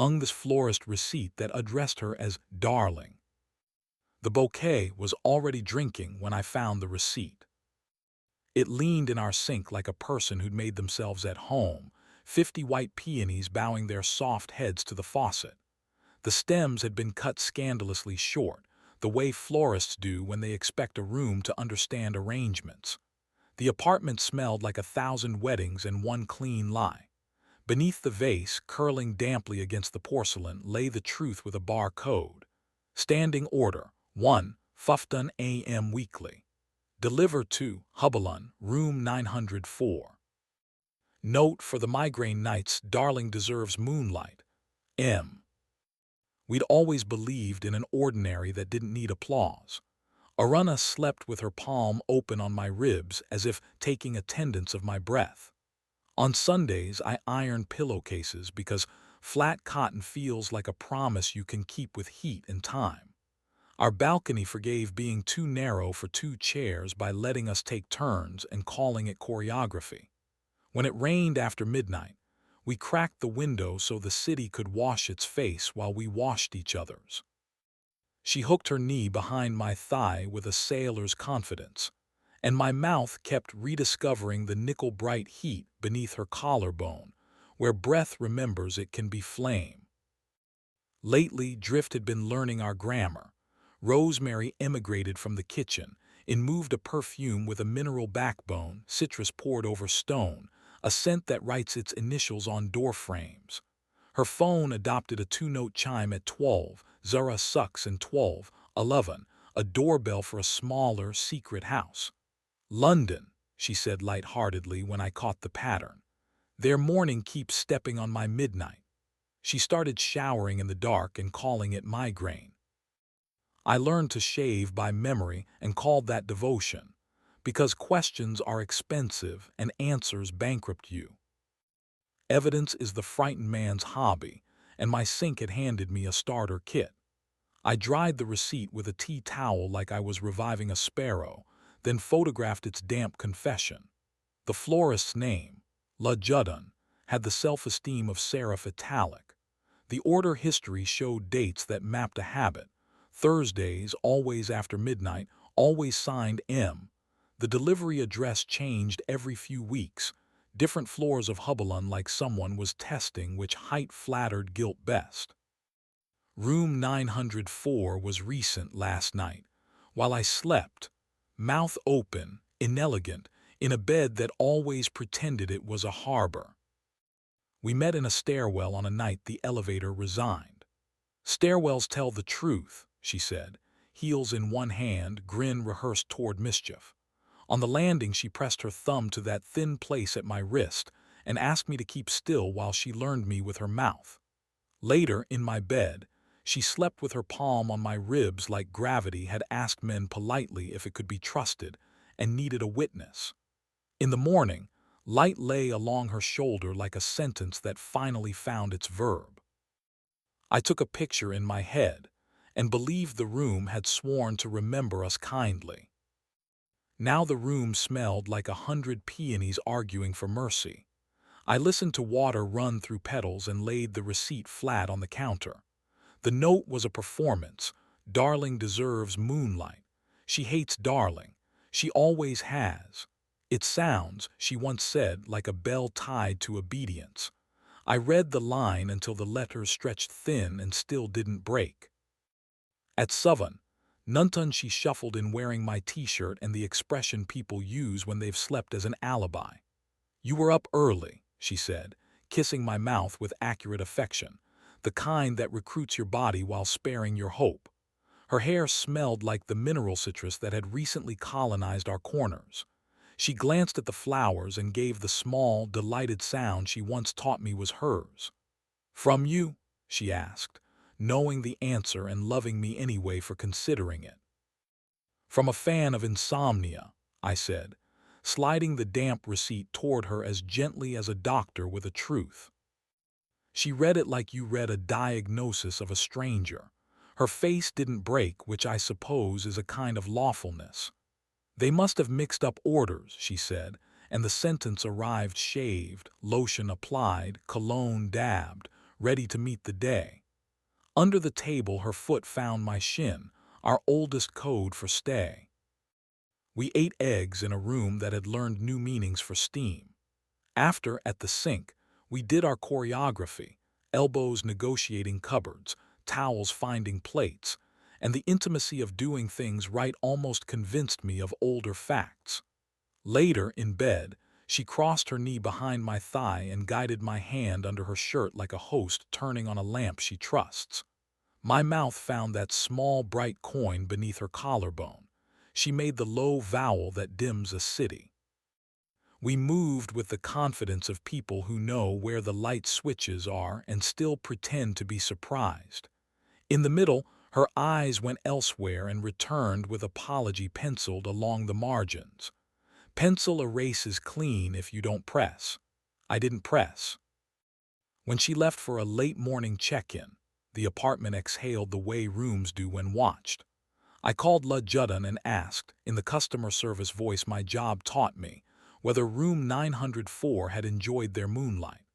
hung this florist receipt that addressed her as darling. The bouquet was already drinking when I found the receipt. It leaned in our sink like a person who'd made themselves at home, 50 white peonies bowing their soft heads to the faucet. The stems had been cut scandalously short, the way florists do when they expect a room to understand arrangements. The apartment smelled like 1,000 weddings and one clean lie. Beneath the vase, curling damply against the porcelain, lay the truth with a bar code. Standing order, 1, 15 a.m. weekly. Deliver to Hubbalun, room 904. Note for the migraine nights, darling deserves moonlight. M. We'd always believed in an ordinary that didn't need applause. Aruna slept with her palm open on my ribs as if taking attendance of my breath. On Sundays, I ironed pillowcases because flat cotton feels like a promise you can keep with heat and time. Our balcony forgave being too narrow for 2 chairs by letting us take turns and calling it choreography. When it rained after midnight, we cracked the window so the city could wash its face while we washed each other's. She hooked her knee behind my thigh with a sailor's confidence, and my mouth kept rediscovering the nickel-bright heat beneath her collarbone, where breath remembers it can be flame. Lately, Drift had been learning our grammar. Rosemary emigrated from the kitchen and moved a perfume with a mineral backbone, citrus poured over stone, a scent that writes its initials on door frames. Her phone adopted a 2-note chime at 12, Zara sucks, and 12:11, a doorbell for a smaller, secret house. London, she said light-heartedly when I caught the pattern. Their morning keeps stepping on my midnight. She started showering in the dark and calling it migraine. I learned to shave by memory and called that devotion, because questions are expensive and answers bankrupt you. Evidence is the frightened man's hobby, and my sink had handed me a starter kit. I dried the receipt with a tea towel like I was reviving a sparrow, then photographed its damp confession. The florist's name, La Judon, had the self-esteem of serif italic. The order history showed dates that mapped a habit. Thursdays, always after midnight, always signed M. The delivery address changed every few weeks. Different floors of Hubbalun, like someone was testing which height flattered guilt best. Room 904 was recent last night. While I slept, mouth open, inelegant, in a bed that always pretended it was a harbor. We met in a stairwell on a night the elevator resigned. Stairwells tell the truth, she said, heels in one hand, grin rehearsed toward mischief. On the landing, she pressed her thumb to that thin place at my wrist and asked me to keep still while she learned me with her mouth. Later, in my bed, she slept with her palm on my ribs like gravity had asked men politely if it could be trusted and needed a witness. In the morning, light lay along her shoulder like a sentence that finally found its verb. I took a picture in my head and believed the room had sworn to remember us kindly. Now the room smelled like 100 peonies arguing for mercy. I listened to water run through petals and laid the receipt flat on the counter. The note was a performance. Darling deserves moonlight. She hates darling. She always has. It sounds, she once said, like a bell tied to obedience. I read the line until the letters stretched thin and still didn't break. At 7, Nuntun, she shuffled in wearing my t-shirt and the expression people use when they've slept as an alibi. You were up early, she said, kissing my mouth with accurate affection, the kind that recruits your body while sparing your hope. Her hair smelled like the mineral citrus that had recently colonized our corners. She glanced at the flowers and gave the small, delighted sound she once taught me was hers. From you? She asked, knowing the answer and loving me anyway for considering it. From a fan of insomnia, I said, sliding the damp receipt toward her as gently as a doctor with a truth. She read it like you read a diagnosis of a stranger. Her face didn't break, which I suppose is a kind of lawfulness. They must have mixed up orders, she said, and the sentence arrived shaved, lotion applied, cologne dabbed, ready to meet the day. Under the table her foot found my shin, our oldest code for stay. We ate eggs in a room that had learned new meanings for steam. After, at the sink, we did our choreography, elbows negotiating cupboards, towels finding plates, and the intimacy of doing things right almost convinced me of older facts. Later, in bed, she crossed her knee behind my thigh and guided my hand under her shirt like a host turning on a lamp she trusts. My mouth found that small, bright coin beneath her collarbone. She made the low vowel that dims a city. We moved with the confidence of people who know where the light switches are and still pretend to be surprised. In the middle, her eyes went elsewhere and returned with apology penciled along the margins. Pencil erases clean if you don't press. I didn't press. When she left for a late morning check-in, the apartment exhaled the way rooms do when watched. I called La Judden and asked, in the customer service voice my job taught me, whether room 904 had enjoyed their moonlight.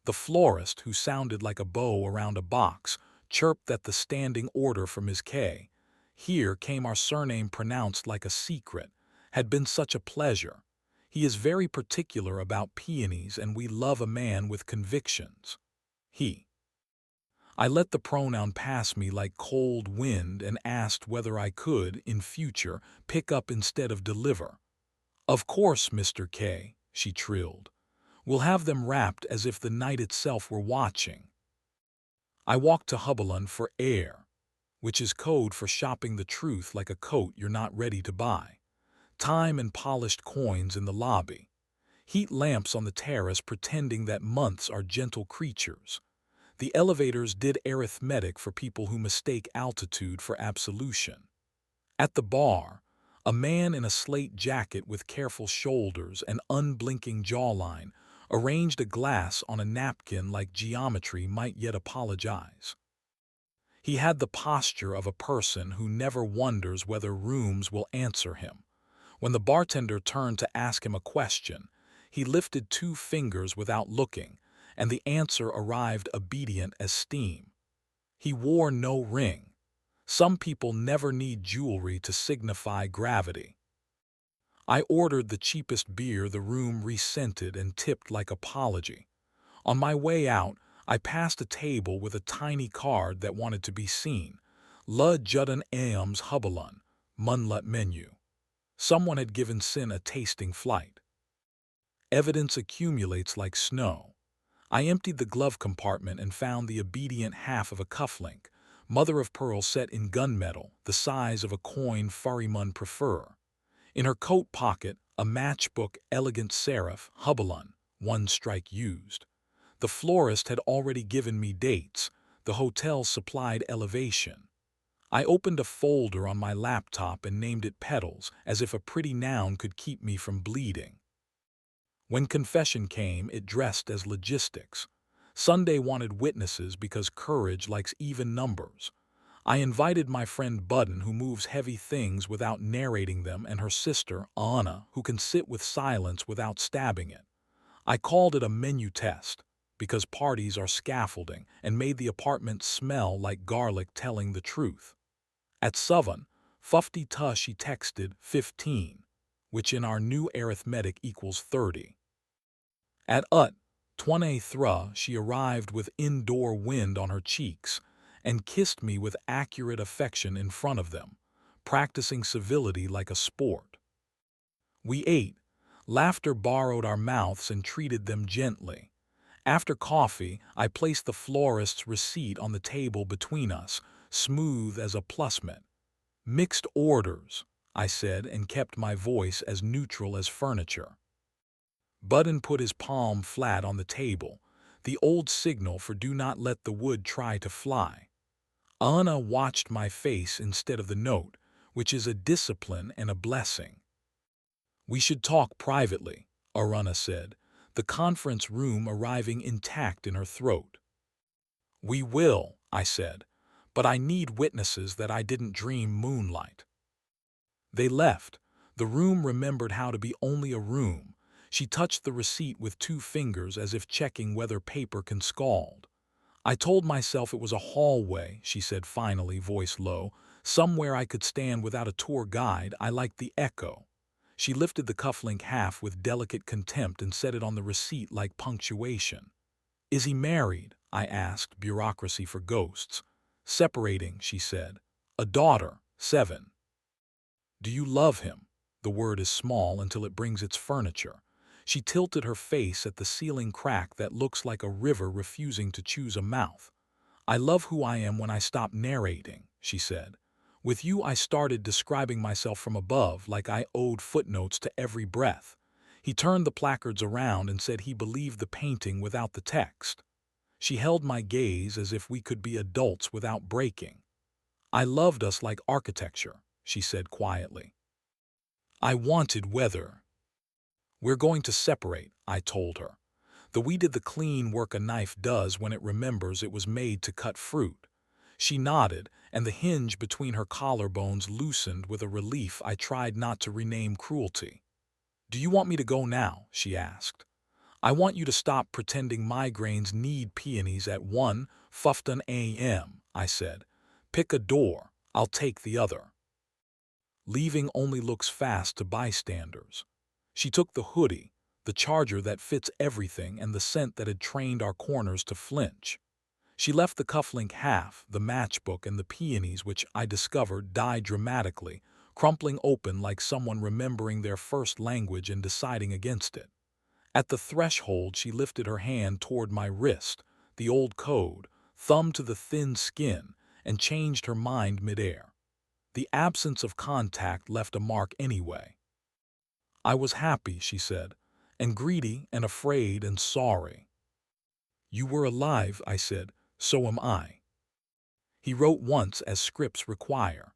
The florist, who sounded like a bow around a box, chirped that the standing order for Ms. K. Here came our surname pronounced like a secret, had been such a pleasure. He is very particular about peonies and we love a man with convictions. He. I let the pronoun pass me like cold wind and asked whether I could, in future, pick up instead of deliver. Of course, Mr. K, she trilled. We'll have them wrapped as if the night itself were watching. I walked to Hubbalon for air, which is code for shopping the truth like a coat you're not ready to buy. Time and polished coins in the lobby. Heat lamps on the terrace pretending that months are gentle creatures. The elevators did arithmetic for people who mistake altitude for absolution. At the bar, a man in a slate jacket with careful shoulders and unblinking jawline arranged a glass on a napkin like geometry might yet apologize. He had the posture of a person who never wonders whether rooms will answer him. When the bartender turned to ask him a question, he lifted two fingers without looking, and the answer arrived obedient as steam. He wore no ring. Some people never need jewelry to signify gravity. I ordered the cheapest beer the room rescented and tipped like apology. On my way out, I passed a table with a tiny card that wanted to be seen. La Judden Ames Hubbalon, Munlut menu. Someone had given Sin a tasting flight. Evidence accumulates like snow. I emptied the glove compartment and found the obedient half of a cufflink, mother of pearl set in gunmetal, the size of a coin Farimun prefer. In her coat pocket, a matchbook elegant serif, Hubbalon, one strike used. The florist had already given me dates. The hotel supplied elevation. I opened a folder on my laptop and named it Petals, as if a pretty noun could keep me from bleeding. When confession came, it dressed as logistics. Sunday wanted witnesses because courage likes even numbers. I invited my friend Budden, who moves heavy things without narrating them, and her sister, Anna, who can sit with silence without stabbing it. I called it a menu test, because parties are scaffolding, and made the apartment smell like garlic telling the truth. At 7, Fufty Tush she texted 15, which in our new arithmetic equals 30. At 23 she arrived with indoor wind on her cheeks and kissed me with accurate affection in front of them, practicing civility like a sport. We ate. Laughter borrowed our mouths and treated them gently. After coffee, I placed the florist's receipt on the table between us, smooth as a plusmet. Mixed orders, I said, and kept my voice as neutral as furniture. Budden put his palm flat on the table, the old signal for do not let the wood try to fly. Anna watched my face instead of the note, which is a discipline and a blessing. We should talk privately, Aruna said, the conference room arriving intact in her throat. We will, I said, but I need witnesses that I didn't dream moonlight. They left. The room remembered how to be only a room. She touched the receipt with 2 fingers as if checking whether paper can scald. I told myself it was a hallway, she said finally, voice low. Somewhere I could stand without a tour guide. I liked the echo. She lifted the cufflink half with delicate contempt and set it on the receipt like punctuation. Is he married? I asked, bureaucracy for ghosts. Separating, she said. A daughter, 7. Do you love him? The word is small until it brings its furniture. She tilted her face at the ceiling crack that looks like a river refusing to choose a mouth. I love who I am when I stop narrating, she said. With you I started describing myself from above like I owed footnotes to every breath. He turned the placards around and said he believed the painting without the text. She held my gaze as if we could be adults without breaking. I loved us like architecture, she said quietly. I wanted weather. We're going to separate, I told her. We did the clean work a knife does when it remembers it was made to cut fruit. She nodded, and the hinge between her collarbones loosened with a relief I tried not to rename cruelty. Do you want me to go now? She asked. I want you to stop pretending migraines need peonies at 1:15 a.m., I said. Pick a door, I'll take the other. Leaving only looks fast to bystanders. She took the hoodie, the charger that fits everything and the scent that had trained our corners to flinch. She left the cufflink half, the matchbook and the peonies which, I discovered, died dramatically, crumpling open like someone remembering their first language and deciding against it. At the threshold she lifted her hand toward my wrist, the old code, thumb to the thin skin, and changed her mind midair. The absence of contact left a mark anyway. I was happy, she said, and greedy and afraid and sorry. You were alive, I said, so am I. He wrote once as scripts require.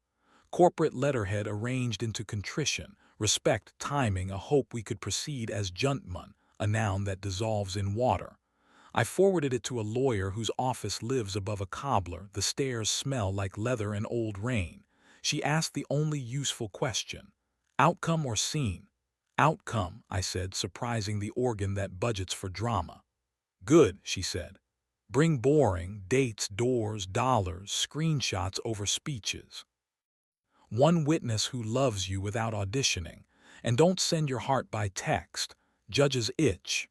Corporate letterhead arranged into contrition, respect, timing, a hope we could proceed as gentlemen, a noun that dissolves in water. I forwarded it to a lawyer whose office lives above a cobbler. The stairs smell like leather and old rain. She asked the only useful question. Outcome or scene? Outcome, I said, surprising the organ that budgets for drama. Good, she said. Bring boring, dates, doors, dollars, screenshots over speeches. One witness who loves you without auditioning. And don't send your heart by text. Judge's itch.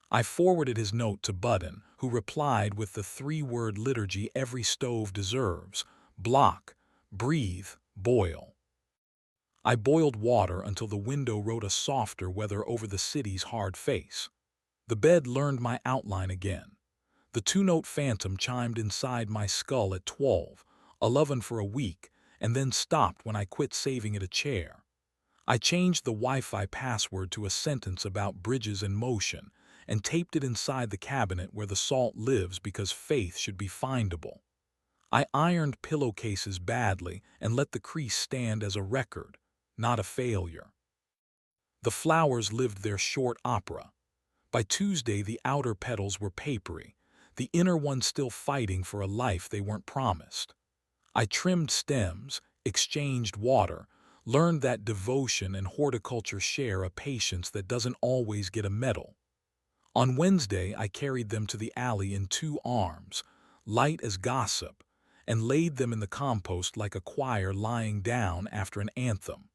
I forwarded his note to Budden, who replied with the 3-word liturgy every stove deserves. Block, breathe, boil. I boiled water until the window wrote a softer weather over the city's hard face. The bed learned my outline again. The 2-note phantom chimed inside my skull at 12:11 for a week, and then stopped when I quit saving it a chair. I changed the Wi-Fi password to a sentence about bridges in motion and taped it inside the cabinet where the salt lives because faith should be findable. I ironed pillowcases badly and let the crease stand as a record, not a failure. The flowers lived their short opera. By Tuesday, the outer petals were papery, the inner ones still fighting for a life they weren't promised. I trimmed stems, exchanged water, learned that devotion and horticulture share a patience that doesn't always get a medal. On Wednesday, I carried them to the alley in 2 arms, light as gossip, and laid them in the compost like a choir lying down after an anthem.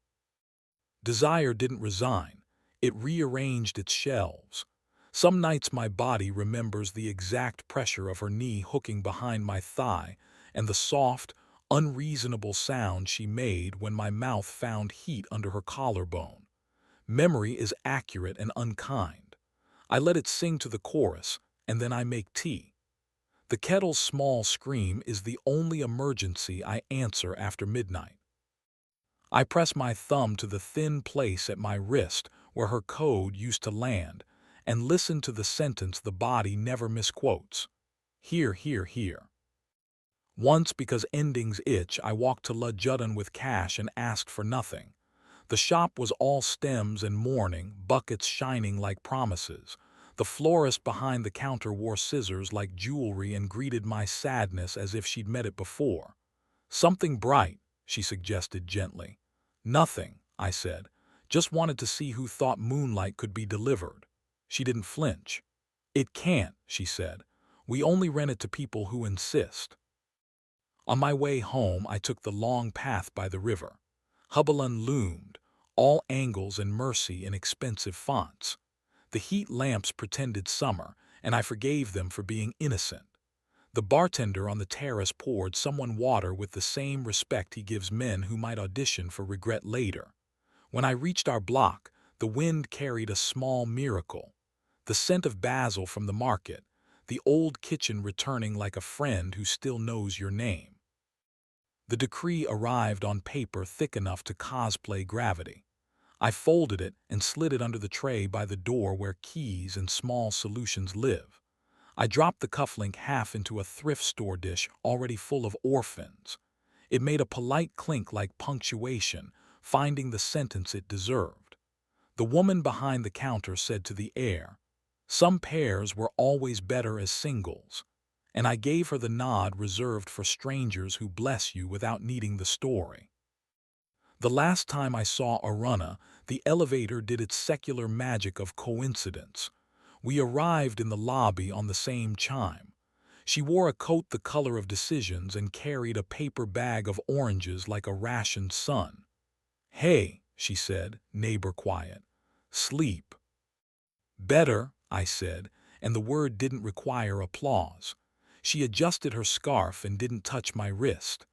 Desire didn't resign. It rearranged its shelves. Some nights my body remembers the exact pressure of her knee hooking behind my thigh and the soft, unreasonable sound she made when my mouth found heat under her collarbone. Memory is accurate and unkind. I let it sing to the chorus, and then I make tea. The kettle's small scream is the only emergency I answer after midnight. I press my thumb to the thin place at my wrist where her code used to land and listen to the sentence the body never misquotes. Here, here, here. Once, because endings itch, I walked to La Judden with cash and asked for nothing. The shop was all stems and mourning, buckets shining like promises. The florist behind the counter wore scissors like jewelry and greeted my sadness as if she'd met it before. Something bright, she suggested gently. Nothing, I said. Just wanted to see who thought moonlight could be delivered. She didn't flinch. It can't, she said. We only rent it to people who insist. On my way home, I took the long path by the river. Hubbalun loomed, all angles and mercy in expensive fonts. The heat lamps pretended summer, and I forgave them for being innocent. The bartender on the terrace poured someone water with the same respect he gives men who might audition for regret later. When I reached our block, the wind carried a small miracle. The scent of basil from the market, the old kitchen returning like a friend who still knows your name. The decree arrived on paper thick enough to cosplay gravity. I folded it and slid it under the tray by the door where keys and small solutions live. I dropped the cufflink half into a thrift store dish already full of orphans. It made a polite clink like punctuation, finding the sentence it deserved. The woman behind the counter said to the heir, "Some pairs were always better as singles." And I gave her the nod reserved for strangers who bless you without needing the story. The last time I saw Aruna, the elevator did its secular magic of coincidence. We arrived in the lobby on the same chime. She wore a coat the color of decisions and carried a paper bag of oranges like a rationed son. "Hey," she said, neighbor quiet. "Sleep." "Better," I said, and the word didn't require applause. She adjusted her scarf and didn't touch my wrist.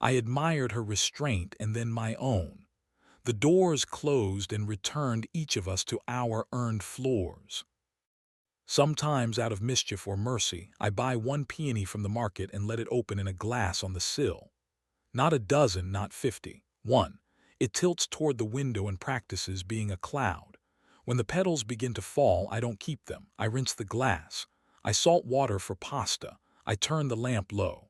I admired her restraint and then my own. The doors closed and returned each of us to our earned floors. Sometimes, out of mischief or mercy, I buy one peony from the market and let it open in a glass on the sill. Not a dozen, not 50. One. It tilts toward the window and practices being a cloud. When the petals begin to fall, I don't keep them. I rinse the glass. I salt water for pasta. I turn the lamp low.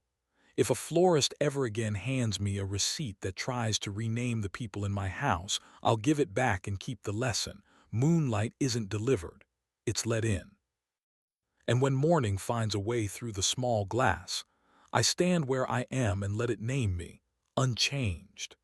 If a florist ever again hands me a receipt that tries to rename the people in my house, I'll give it back and keep the lesson. Moonlight isn't delivered. It's let in. And when morning finds a way through the small glass, I stand where I am and let it name me, unchanged.